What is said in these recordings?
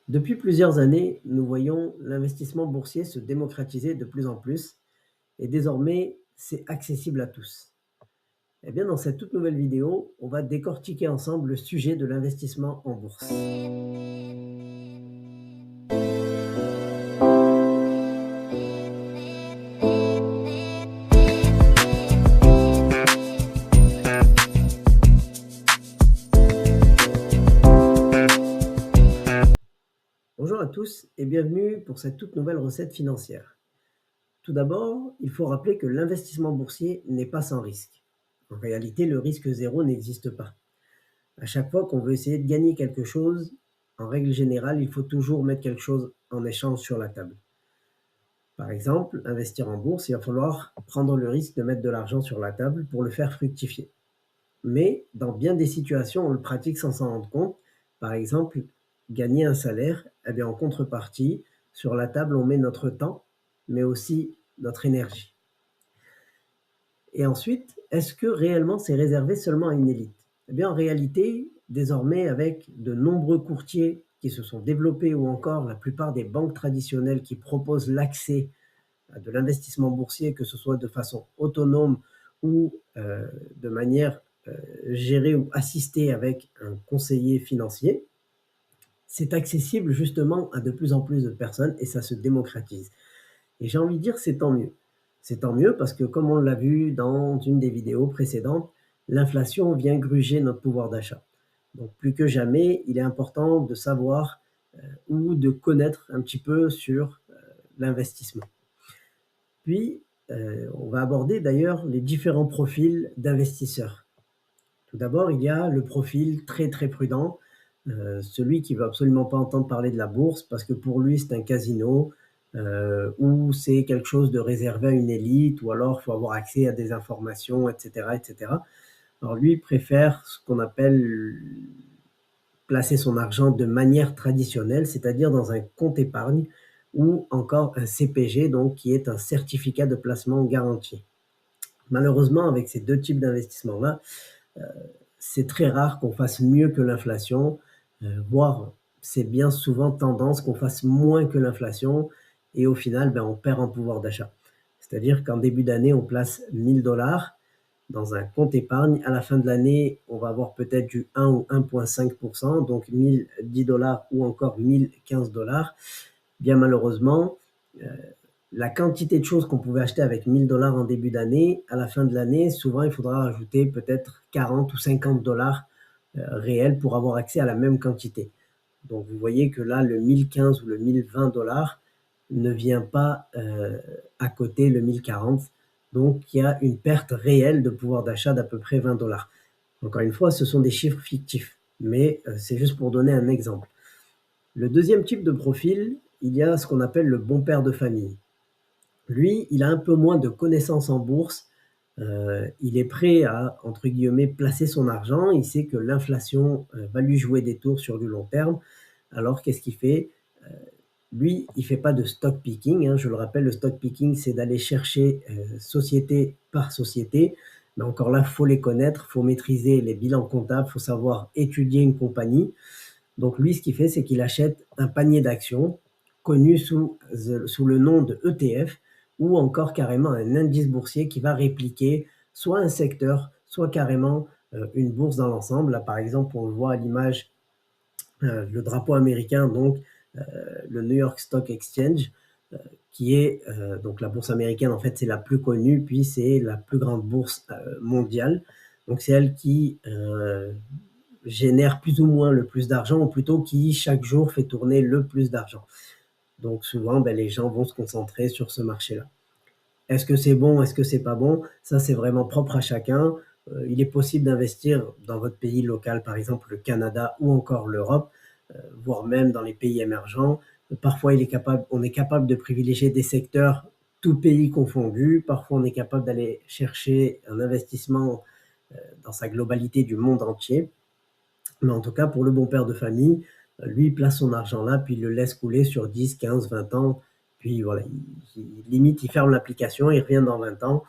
Depuis plusieurs années, nous voyons l'investissement boursier se démocratiser de plus en plus et désormais, c'est accessible à tous. Eh bien, dans cette toute nouvelle vidéo, on va décortiquer ensemble le sujet de l'investissement en bourse. Bonjour à tous et bienvenue pour cette toute nouvelle recette financière. Tout d'abord, il faut rappeler que l'investissement boursier n'est pas sans risque. En réalité, le risque zéro n'existe pas. À chaque fois qu'on veut essayer de gagner quelque chose, en règle générale, il faut toujours mettre quelque chose en échange sur la table. Par exemple, investir en bourse, il va falloir prendre le risque de mettre de l'argent sur la table pour le faire fructifier. Mais dans bien des situations, on le pratique sans s'en rendre compte. Par exemple, gagner un salaire, eh bien, en contrepartie, sur la table, on met notre temps, mais aussi notre énergie. Et ensuite, est-ce que réellement c'est réservé seulement à une élite? Eh bien, en réalité, désormais, avec de nombreux courtiers qui se sont développés ou encore la plupart des banques traditionnelles qui proposent l'accès à de l'investissement boursier, que ce soit de façon autonome ou de manière gérée ou assistée avec un conseiller financier, c'est accessible justement à de plus en plus de personnes et ça se démocratise. Et j'ai envie de dire, c'est tant mieux. C'est tant mieux parce que, comme on l'a vu dans une des vidéos précédentes, l'inflation vient gruger notre pouvoir d'achat. Donc, plus que jamais, il est important de savoir ou de connaître un petit peu sur l'investissement. Puis, on va aborder d'ailleurs les différents profils d'investisseurs. Tout d'abord, il y a le profil très très prudent, celui qui ne veut absolument pas entendre parler de la bourse parce que pour lui c'est un casino ou c'est quelque chose de réservé à une élite ou alors il faut avoir accès à des informations, etc., etc. Alors lui il préfère ce qu'on appelle placer son argent de manière traditionnelle, c'est-à-dire dans un compte épargne ou encore un CPG, donc qui est un certificat de placement garanti. Malheureusement, avec ces deux types d'investissements-là, c'est très rare qu'on fasse mieux que l'inflation, voire c'est bien souvent tendance qu'on fasse moins que l'inflation et au final, ben, on perd en pouvoir d'achat. C'est-à-dire qu'en début d'année, on place 1000 $ dans un compte épargne. À la fin de l'année, on va avoir peut-être du 1 ou 1,5%, donc 1010 $ ou encore 1015 $. Bien malheureusement, euh, la quantité de choses qu'on pouvait acheter avec 1000 $ en début d'année, à la fin de l'année, souvent il faudra ajouter peut-être 40 ou 50 $ réels pour avoir accès à la même quantité. Donc vous voyez que là, le 1015 ou le 1020 $ ne vient pas à côté le 1040. Donc il y a une perte réelle de pouvoir d'achat d'à peu près 20 $. Encore une fois, ce sont des chiffres fictifs, mais c'est juste pour donner un exemple. Le deuxième type de profil, il y a ce qu'on appelle le bon père de famille. Lui, il a un peu moins de connaissances en bourse. Il est prêt à, entre guillemets, placer son argent. Il sait que l'inflation va lui jouer des tours sur du long terme. Alors, qu'est-ce qu'il fait? Lui, il ne fait pas de stock picking, hein. Je le rappelle, le stock picking, c'est d'aller chercher société par société. Mais encore là, il faut les connaître, il faut maîtriser les bilans comptables, il faut savoir étudier une compagnie. Donc lui, ce qu'il fait, c'est qu'il achète un panier d'actions connu sous le nom de ETF ou encore carrément un indice boursier qui va répliquer soit un secteur, soit carrément une bourse dans l'ensemble. Là, par exemple, on le voit à l'image, le drapeau américain, donc le New York Stock Exchange, qui est donc la bourse américaine, en fait, c'est la plus connue, puis c'est la plus grande bourse mondiale. Donc c'est elle qui génère plus ou moins le plus d'argent, ou plutôt qui chaque jour fait tourner le plus d'argent. Donc souvent, ben, les gens vont se concentrer sur ce marché-là. Est-ce que c'est bon, est-ce que c'est pas bon? Ça, c'est vraiment propre à chacun. Il est possible d'investir dans votre pays local, par exemple le Canada ou encore l'Europe, voire même dans les pays émergents. Parfois, on est capable de privilégier des secteurs, tout pays confondu. Parfois, on est capable d'aller chercher un investissement dans sa globalité du monde entier. Mais en tout cas, pour le bon père de famille, lui, il place son argent là, puis il le laisse couler sur 10, 15, 20 ans. Puis voilà, limite, il ferme l'application, il revient dans 20 ans,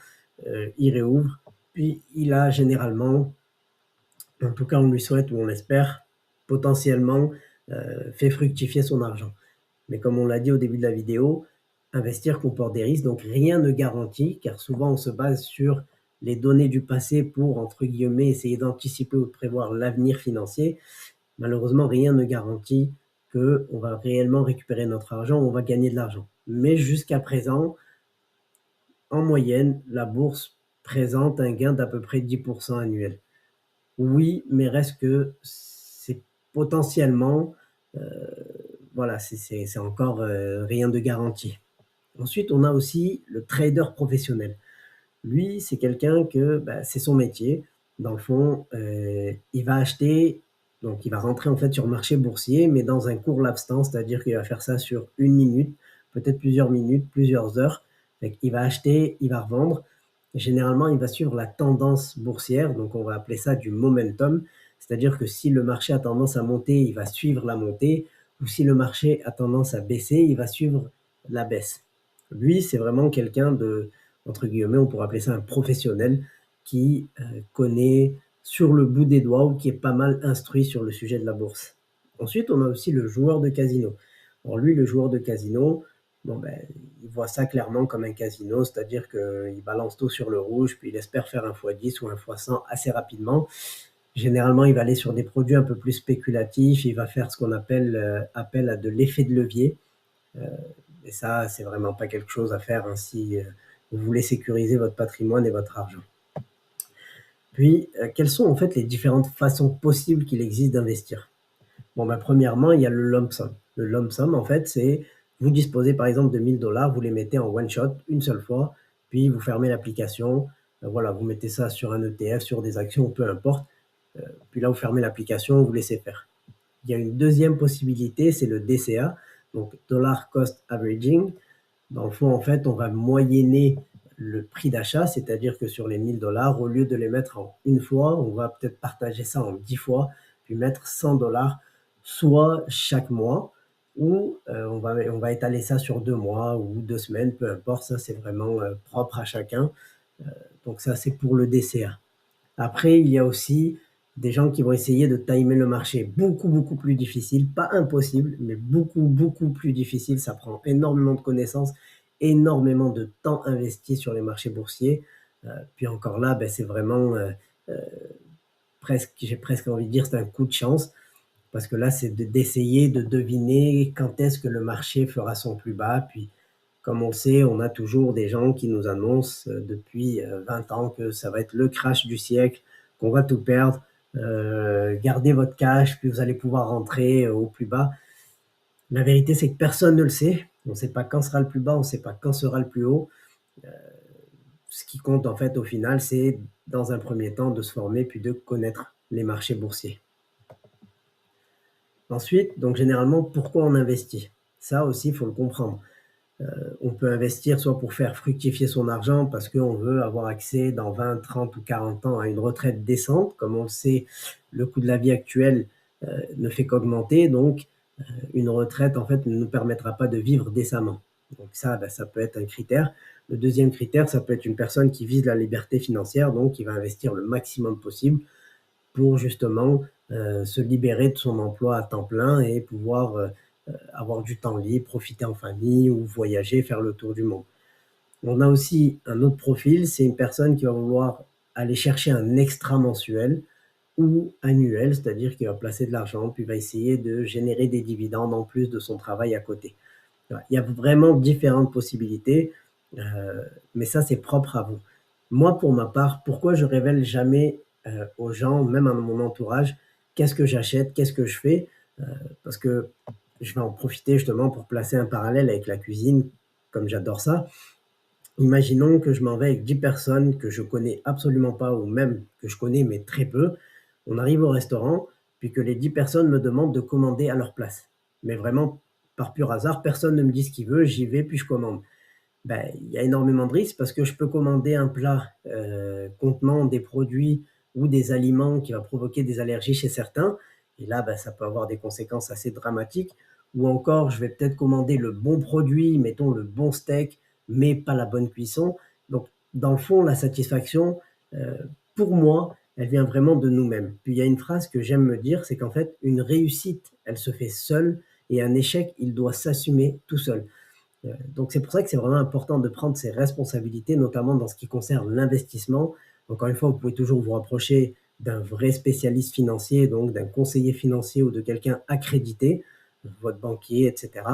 il réouvre. Puis il a généralement, en tout cas on lui souhaite ou on l'espère, potentiellement fait fructifier son argent. Mais comme on l'a dit au début de la vidéo, investir comporte des risques, donc rien ne garantit, car souvent on se base sur les données du passé pour, entre guillemets, essayer d'anticiper ou de prévoir l'avenir financier. Malheureusement, rien ne garantit qu'on va réellement récupérer notre argent ou on va gagner de l'argent. Mais jusqu'à présent, en moyenne, la bourse présente un gain d'à peu près 10% annuel. Oui, mais reste que c'est potentiellement, euh, voilà, c'est encore rien de garanti. Ensuite, on a aussi le trader professionnel. Lui, c'est quelqu'un que bah, c'est son métier. Dans le fond, il va acheter, donc il va rentrer en fait sur le marché boursier, mais dans un court laps de temps, c'est-à-dire qu'il va faire ça sur une minute, peut-être plusieurs minutes, plusieurs heures. Il va acheter, il va revendre. Généralement, il va suivre la tendance boursière, donc on va appeler ça du momentum, c'est-à-dire que si le marché a tendance à monter, il va suivre la montée, ou si le marché a tendance à baisser, il va suivre la baisse. Lui, c'est vraiment quelqu'un de, entre guillemets, on pourrait appeler ça un professionnel qui connaît sur le bout des doigts ou qui est pas mal instruit sur le sujet de la bourse. Ensuite, on a aussi le joueur de casino. Alors lui, le joueur de casino, bon ben, il voit ça clairement comme un casino, c'est-à-dire qu'il balance tout sur le rouge, puis il espère faire un x10 ou un x100 assez rapidement. Généralement, il va aller sur des produits un peu plus spéculatifs, il va faire ce qu'on appelle appel à de l'effet de levier. Euh, et ça, c'est vraiment pas quelque chose à faire hein, si vous voulez sécuriser votre patrimoine et votre argent. Puis, quelles sont en fait les différentes façons possibles qu'il existe d'investir? Bon, ben, premièrement, il y a le lump sum. Le lump sum, en fait, c'est vous disposez par exemple de 1000 $, vous les mettez en one shot, une seule fois, puis vous fermez l'application. Voilà, vous mettez ça sur un ETF, sur des actions, peu importe. Puis là, vous fermez l'application, vous laissez faire. Il y a une deuxième possibilité, c'est le DCA, donc Dollar Cost Averaging. Dans le fond, en fait, on va moyenner le prix d'achat, c'est-à-dire que sur les 1000 $, au lieu de les mettre en une fois, on va peut-être partager ça en 10 fois, puis mettre 100 $, soit chaque mois, ou on va étaler ça sur 2 mois ou 2 semaines, peu importe, ça c'est vraiment propre à chacun. Donc ça c'est pour le DCA. Après, il y a aussi des gens qui vont essayer de timer le marché. Beaucoup, beaucoup plus difficile. Pas impossible, mais beaucoup, beaucoup plus difficile. Ça prend énormément de connaissances, énormément de temps investi sur les marchés boursiers. Puis encore là, ben, c'est vraiment euh, presque, j'ai presque envie de dire, c'est un coup de chance. Parce que là, c'est d'essayer de deviner quand est-ce que le marché fera son plus bas. Puis, comme on le sait, on a toujours des gens qui nous annoncent depuis 20 ans que ça va être le crash du siècle, qu'on va tout perdre. Gardez votre cash, puis vous allez pouvoir rentrer au plus bas. La vérité, c'est que personne ne le sait. On ne sait pas quand sera le plus bas, on ne sait pas quand sera le plus haut. Ce qui compte en fait au final, c'est dans un premier temps de se former puis de connaître les marchés boursiers. Ensuite, donc généralement, pourquoi on investit? Ça aussi, il faut le comprendre. On peut investir soit pour faire fructifier son argent parce qu'on veut avoir accès dans 20, 30 ou 40 ans à une retraite décente. Comme on le sait, le coût de la vie actuel ne fait qu'augmenter, donc une retraite en fait ne nous permettra pas de vivre décemment. Donc ça, ben, ça peut être un critère. Le deuxième critère, ça peut être une personne qui vise la liberté financière, donc qui va investir le maximum possible pour justement se libérer de son emploi à temps plein et pouvoir avoir du temps libre, profiter en famille ou voyager, faire le tour du monde. On a aussi un autre profil, c'est une personne qui va vouloir aller chercher un extra mensuel ou annuel, c'est-à-dire qu'il va placer de l'argent, puis va essayer de générer des dividendes en plus de son travail à côté. Il y a vraiment différentes possibilités, mais ça c'est propre à vous. Moi, pour ma part, pourquoi je révèle jamais aux gens, même à mon entourage, qu'est-ce que j'achète, qu'est-ce que je fais, parce que je vais en profiter justement pour placer un parallèle avec la cuisine, comme j'adore ça. Imaginons que je m'en vais avec 10 personnes que je connais absolument pas ou même que je connais mais très peu. On arrive au restaurant, puis que les 10 personnes me demandent de commander à leur place. Mais vraiment, par pur hasard, personne ne me dit ce qu'il veut, j'y vais, puis je commande. Ben, il y a énormément de risques parce que je peux commander un plat contenant des produits ou des aliments qui va provoquer des allergies chez certains. Et là, ben, ça peut avoir des conséquences assez dramatiques. Ou encore, je vais peut-être commander le bon produit, mettons le bon steak, mais pas la bonne cuisson. Donc, dans le fond, la satisfaction, euh, pour moi, elle vient vraiment de nous-mêmes. Puis il y a une phrase que j'aime me dire, c'est qu'en fait, une réussite, elle se fait seule et un échec, il doit s'assumer tout seul. Donc c'est pour ça que c'est vraiment important de prendre ses responsabilités, notamment dans ce qui concerne l'investissement. Encore une fois, vous pouvez toujours vous rapprocher d'un vrai spécialiste financier, donc d'un conseiller financier ou de quelqu'un accrédité, votre banquier, etc.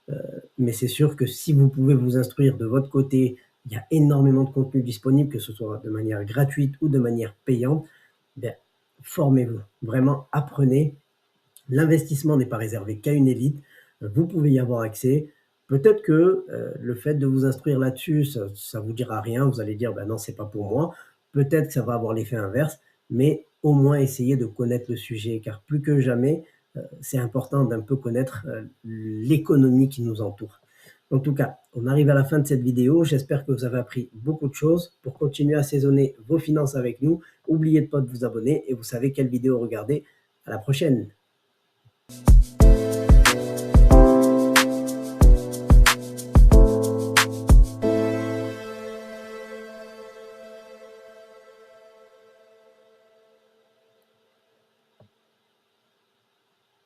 Euh, mais c'est sûr que si vous pouvez vous instruire de votre côté, il y a énormément de contenu disponible, que ce soit de manière gratuite ou de manière payante. Bien, formez-vous, vraiment apprenez. L'investissement n'est pas réservé qu'à une élite, vous pouvez y avoir accès. Peut-être que le fait de vous instruire là-dessus, ça vous dira rien, vous allez dire ben non, c'est pas pour moi. Peut-être que ça va avoir l'effet inverse, mais au moins essayez de connaître le sujet, car plus que jamais, c'est important d'un peu connaître l'économie qui nous entoure. En tout cas, on arrive à la fin de cette vidéo. J'espère que vous avez appris beaucoup de choses. Pour continuer à saisonner vos finances avec nous, n'oubliez pas de vous abonner et vous savez quelle vidéo regarder. À la prochaine!